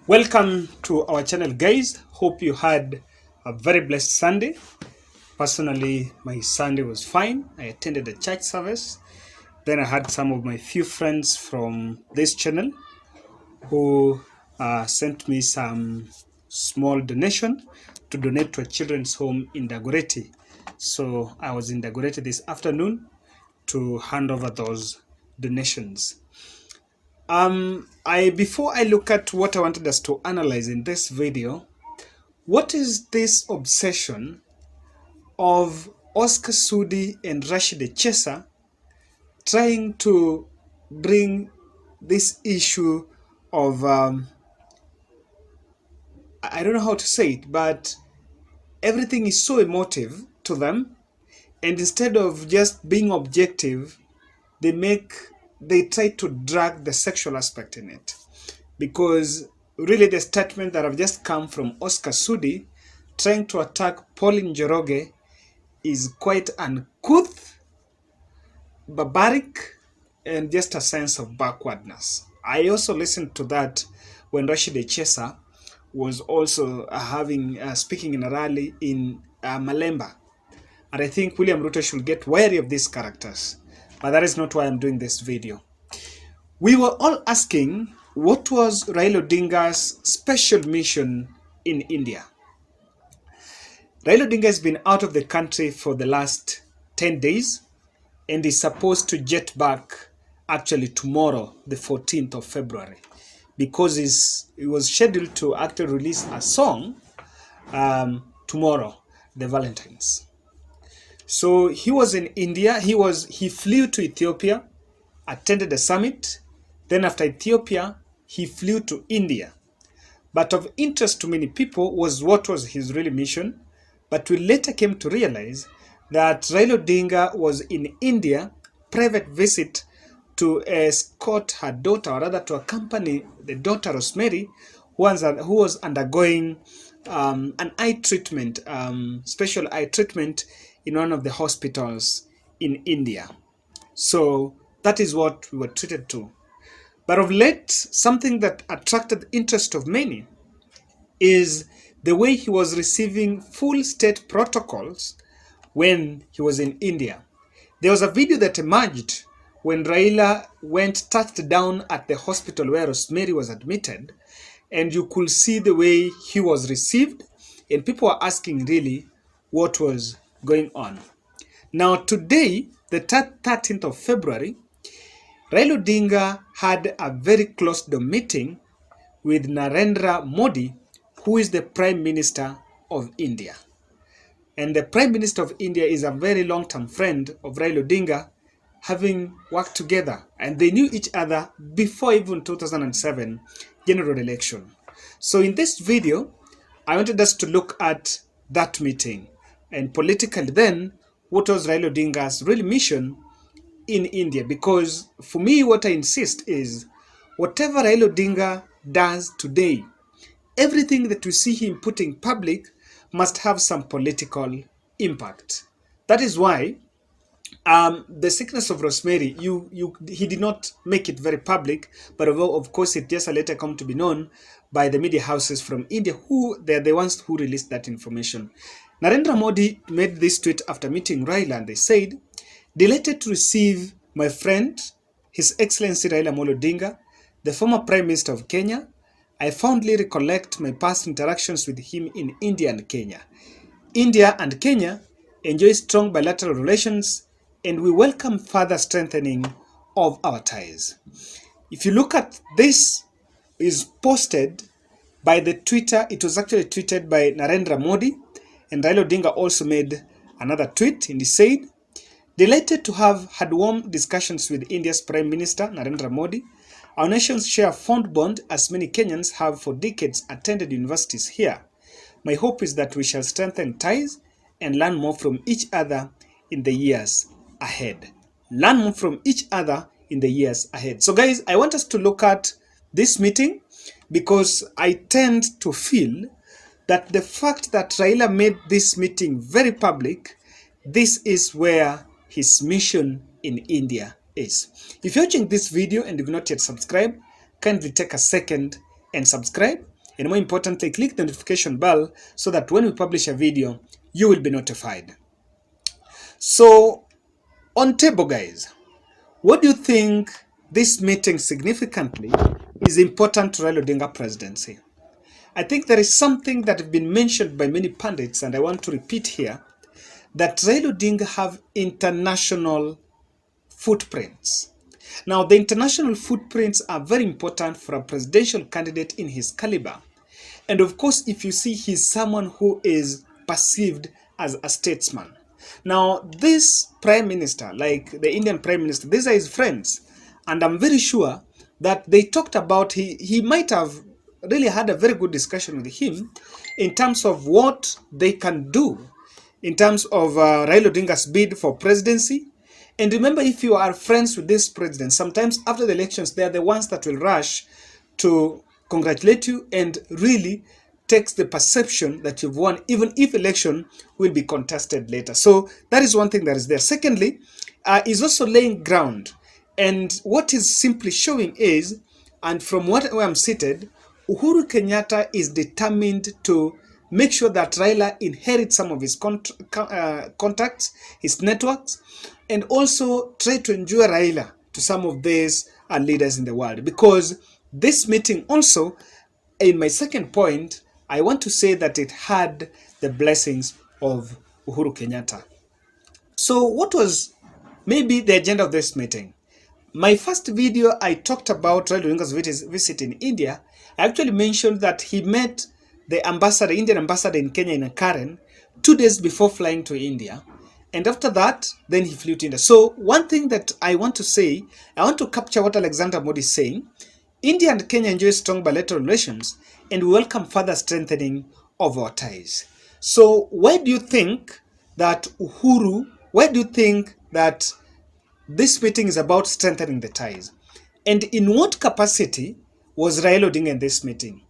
Welcome to our channel, guys. Hope you had a very blessed Sunday. Personally, my Sunday was fine. I attended a church service. Then I had some of my few friends from this channel who sent me some small donation to donate to a children's home in Dagoretti. So I was in Dagoretti this afternoon to hand over those donations. Before I look at what I wanted us to analyze in this video, what is this obsession of Oscar Sudi and Rashid Chesa trying to bring this issue of, I don't know how to say it, but everything is so emotive to them, and instead of just being objective, they try to drag the sexual aspect in it. Because really the statement that have just come from Oscar Sudi trying to attack Pauline Njoroge is quite uncouth, barbaric, and just a sense of backwardness. I also listened to that when Rashid Chesa was also speaking in a rally in Malemba. And I think William Ruto should get wary of these characters. But that is not why I'm doing this video. We were all asking, what was Raila Odinga's special mission in India? Raila Odinga has been out of the country for the last 10 days and is supposed to jet back actually tomorrow, the 14th of February, because he was scheduled to actually release a song tomorrow, the Valentine's. So he was in India. He flew to Ethiopia, attended the summit. Then after Ethiopia, he flew to India. But of interest to many people was what was his real mission. But we later came to realize that Raila Odinga was in India, private visit to escort her daughter, or rather to accompany the daughter Rosemary, who was undergoing an eye treatment, special eye treatment in one of the hospitals in India. So that is what we were treated to. But of late, something that attracted the interest of many is the way he was receiving full state protocols when he was in India. There was a video that emerged when Raila touched down at the hospital where Rosemary was admitted, and you could see the way he was received, and people were asking really what was going on. Now today, the 13th of February, Raila Odinga had a very close-door meeting with Narendra Modi, who is the Prime Minister of India. And the Prime Minister of India is a very long-term friend of Raila Odinga, having worked together, and they knew each other before even 2007 general election. So in this video, I wanted us to look at that meeting, and politically then, what was Raila Odinga's real mission in India? Because for me, what I insist is, whatever Raila Odinga does today, everything that we see him putting public must have some political impact. That is why the sickness of Rosemary, he did not make it very public, but of course it just later come to be known by the media houses from India, who they're the ones who released that information. Narendra Modi made this tweet after meeting Raila, and they said, "Delighted to receive my friend, His Excellency Raila Odinga, the former Prime Minister of Kenya. I fondly recollect my past interactions with him in India and Kenya. India and Kenya enjoy strong bilateral relations, and we welcome further strengthening of our ties." If you look at this, is posted by the Twitter. It was actually tweeted by Narendra Modi, and Raila Odinga also made another tweet, and he said, "Delighted to have had warm discussions with India's Prime Minister Narendra Modi. Our nations share a fond bond, as many Kenyans have for decades attended universities here. My hope is that we shall strengthen ties and learn more from each other in the years ahead." Learn more from each other in the years ahead. So guys, I want us to look at this meeting, because I tend to feel that the fact that Raila made this meeting very public, this is where his mission in India is. If you're watching this video and you've not yet subscribed, kindly take a second and subscribe. And more importantly, click the notification bell so that when we publish a video, you will be notified. So, on table, guys, what do you think this meeting significantly is important to Raila Odinga presidency? I think there is something that has been mentioned by many pundits, and I want to repeat here, that Raila Odinga have international footprints. Now, the international footprints are very important for a presidential candidate in his caliber. And of course, if you see, he's someone who is perceived as a statesman. Now, this prime minister, like the Indian prime minister, these are his friends. And I'm very sure that they talked about, he might have really had a very good discussion with him in terms of what they can do in terms of Raila Odinga's bid for presidency. And remember, if you are friends with this president, sometimes after the elections, they are the ones that will rush to congratulate you and really takes the perception that you've won, even if election will be contested later. So that is one thing that is there. Secondly, is also laying ground. And what is simply showing is, and from where I'm seated, Uhuru Kenyatta is determined to make sure that Raila inherits some of his contacts, his networks, and also try to endure Raila to some of these leaders in the world. Because this meeting also, in my second point, I want to say that it had the blessings of Uhuru Kenyatta. So what was maybe the agenda of this meeting? My first video, I talked about Raila Odinga's visit in India. I actually mentioned that he met the ambassador, Indian ambassador in Kenya, in Karen, 2 days before flying to India. And after that, then he flew to India. So one thing that I want to say, I want to capture what Alexander Modi is saying. India and Kenya enjoy strong bilateral relations, and we welcome further strengthening of our ties. So why do you think that this meeting is about strengthening the ties? And in what capacity was Raila Odinga in this meeting?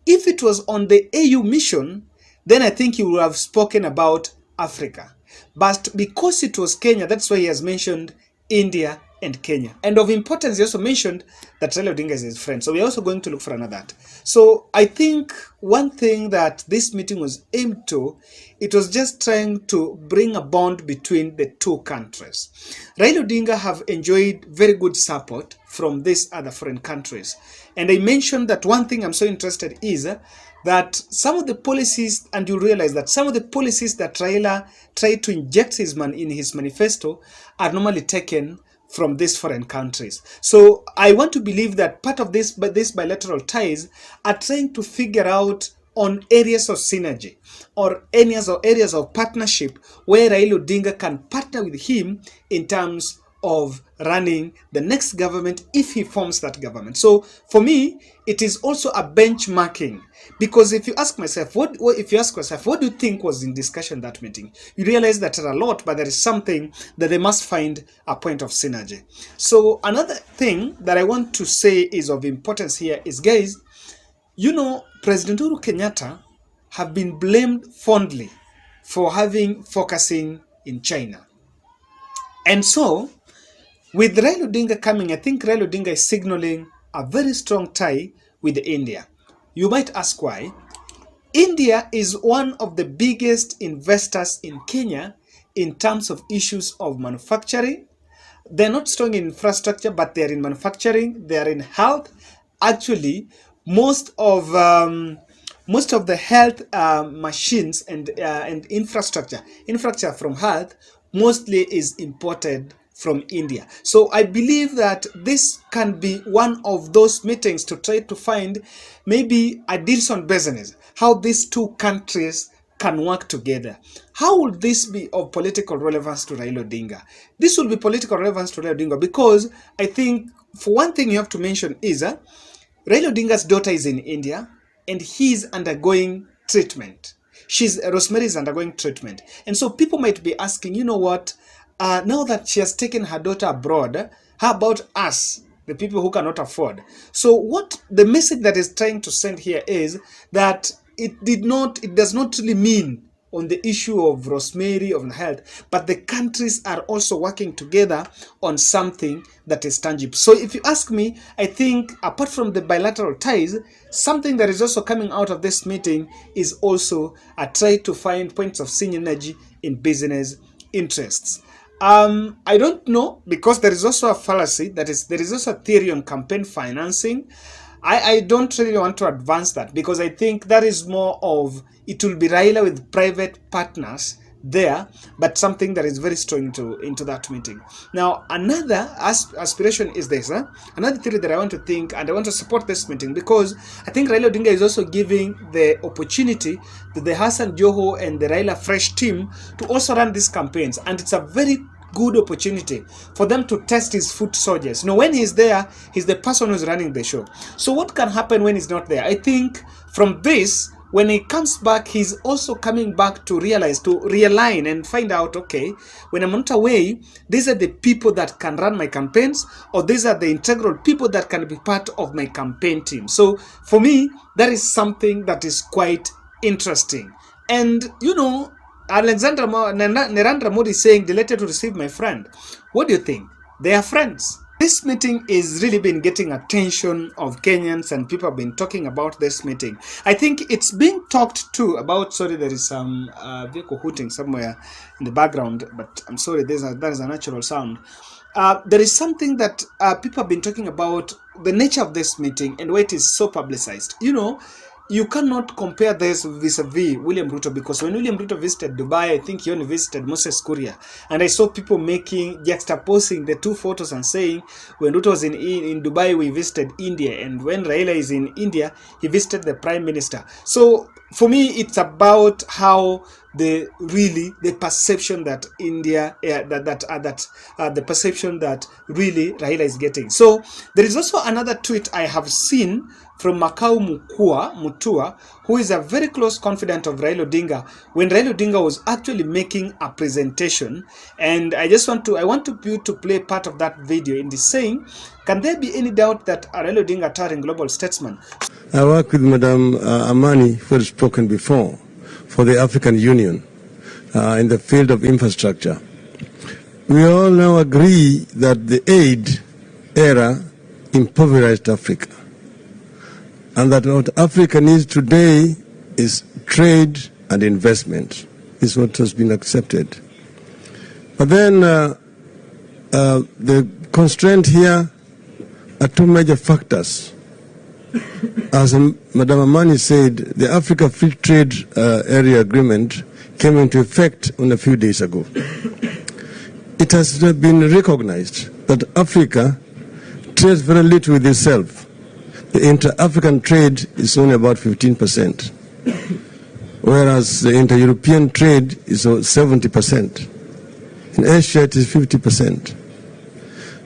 If it was on the AU mission, then I think he would have spoken about Africa. But because it was Kenya, that's why he has mentioned India and Kenya. And of importance, he also mentioned that Raila Odinga is his friend. So we're also going to look for another. So I think one thing that this meeting was aimed to, it was just trying to bring a bond between the two countries. Raila Odinga have enjoyed very good support from these other foreign countries. And I mentioned that one thing I'm so interested is that some of the policies, and you realize that some of the policies that Raila tried to inject in his manifesto are normally taken from these foreign countries. So I want to believe that part of this bilateral ties are trying to figure out on areas of synergy or areas of partnership where Raila Odinga can partner with him in terms of running the next government if he forms that government. So for me, it is also a benchmarking, because if you ask yourself, what do you think was in discussion that meeting? You realize that there are a lot, but there is something that they must find a point of synergy. So another thing that I want to say is of importance here is, guys, you know, President Uhuru Kenyatta have been blamed fondly for focusing in China. And so with Raila Odinga coming, I think Raila Odinga is signaling a very strong tie with India. You might ask why. India is one of the biggest investors in Kenya in terms of issues of manufacturing. They're not strong in infrastructure, but they're in manufacturing, they're in health. Actually, most of the health machines and infrastructure from health mostly is imported from India. So I believe that this can be one of those meetings to try to find maybe a deal on business, how these two countries can work together. How will this be of political relevance to Raila Odinga? This will be political relevance to Raila Odinga because I think, for one thing you have to mention is Raila Odinga's daughter is in India and he's undergoing treatment. Rosemary is undergoing treatment. And so people might be asking, you know what, now that she has taken her daughter abroad, how about us, the people who cannot afford? So what the message that is trying to send here is that it does not really mean on the issue of Rosemary, of health, but the countries are also working together on something that is tangible. So if you ask me, I think apart from the bilateral ties, something that is also coming out of this meeting is also a try to find points of synergy in business interests. I don't know, because there is also a fallacy, that is, there is also a theory on campaign financing. I don't really want to advance that, because I think that is more of, it will be Raila with private partners there, but something that is very strong into that meeting. Now, another aspiration is this, another theory that I want to think, and I want to support this meeting, because I think Raila Odinga is also giving the opportunity to the Hassan Joho and the Raila Fresh team to also run these campaigns, and it's a very good opportunity for them to test his foot soldiers. You know, when he's there, he's the person who's running the show. So what can happen when he's not there? I think from this, when he comes back, he's also coming back to realize, to realign and find out, okay, when I'm not away, these are the people that can run my campaigns, or these are the integral people that can be part of my campaign team. So for me, that is something that is quite interesting. And, you know, Narendra Modi is saying, delighted to receive my friend. What do you think? They are friends. This meeting is really been getting attention of Kenyans, and people have been talking about this meeting. I think it's being talked to about, sorry, there is some vehicle hooting somewhere in the background, but I'm sorry, that is a natural sound. There is something that people have been talking about, the nature of this meeting and why it is so publicized. You know, you cannot compare this vis-a-vis William Ruto, because when William Ruto visited Dubai, I think he only visited Moses Kuria, and I saw people juxtaposing the two photos and saying, when Ruto was in Dubai, we visited India, and when Raila is in India, he visited the Prime Minister. So for me, it's about how the perception that India, the perception that really Raila is getting. So there is also another tweet I have seen from Makau Mutua, who is a very close confidant of Raila Odinga, when Raila Odinga was actually making a presentation. And I want you to play part of that video in the saying, can there be any doubt that Raila Odinga towering global statesman? I work with Madam Amani, who has spoken before, for the African Union in the field of infrastructure. We all now agree that the aid era impoverished Africa, and that what Africa needs today is trade and investment. This is what has been accepted. But then the constraint here are two major factors. As Madam Amani said, the Africa Free Trade Area Agreement came into effect on a few days ago. It has been recognized that Africa trades very little with itself. The inter-African trade is only about 15%, whereas the inter-European trade is 70%. In Asia, it is 50%.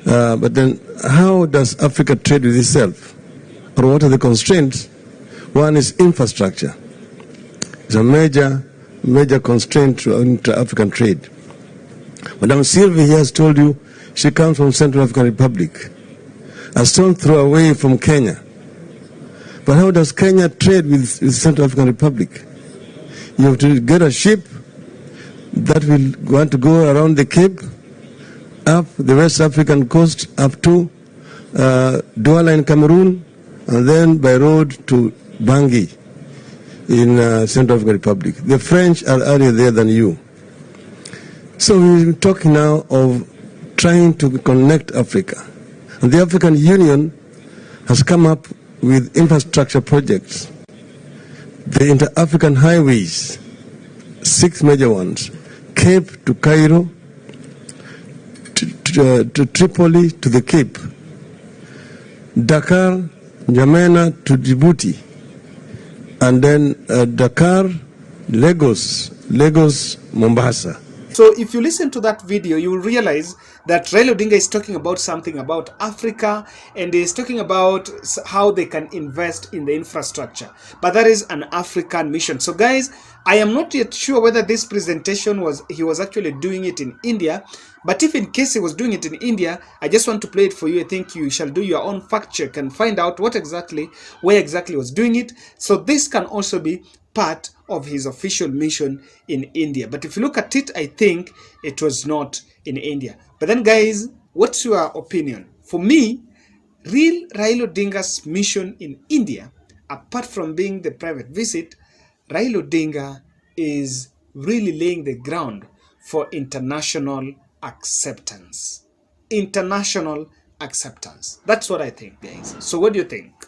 But then, how does Africa trade with itself? Or what are the constraints? One is infrastructure. It's a major constraint to inter-African trade. Madam Sylvie here has told you she comes from Central African Republic, a stone's throw away from Kenya. But how does Kenya trade with Central African Republic? You have to get a ship that will want to go around the Cape, up the West African coast, up to Douala in Cameroon, and then by road to Bangui in Central African Republic. The French are earlier there than you. So we're talking now of trying to connect Africa. And the African Union has come up with infrastructure projects. The inter-African highways, 6 major ones, Cape to Cairo, to Tripoli to the Cape, Dakar, N'Djamena to Djibouti, and then Dakar, Lagos, Mombasa. So if you listen to that video, you will realize that Raila Odinga is talking about something about Africa, and he is talking about how they can invest in the infrastructure. But that is an African mission. So guys, I am not yet sure whether this presentation he was actually doing it in India. But if in case he was doing it in India, I just want to play it for you. I think you shall do your own fact check and find out where exactly he was doing it. So this can also be part of his official mission in India. But if you look at it, I think it was not in India. But then, guys, what's your opinion? For me, real Raila Odinga's mission in India, apart from being the private visit, Raila Odinga is really laying the ground for international acceptance. International acceptance. That's what I think, guys. So what do you think?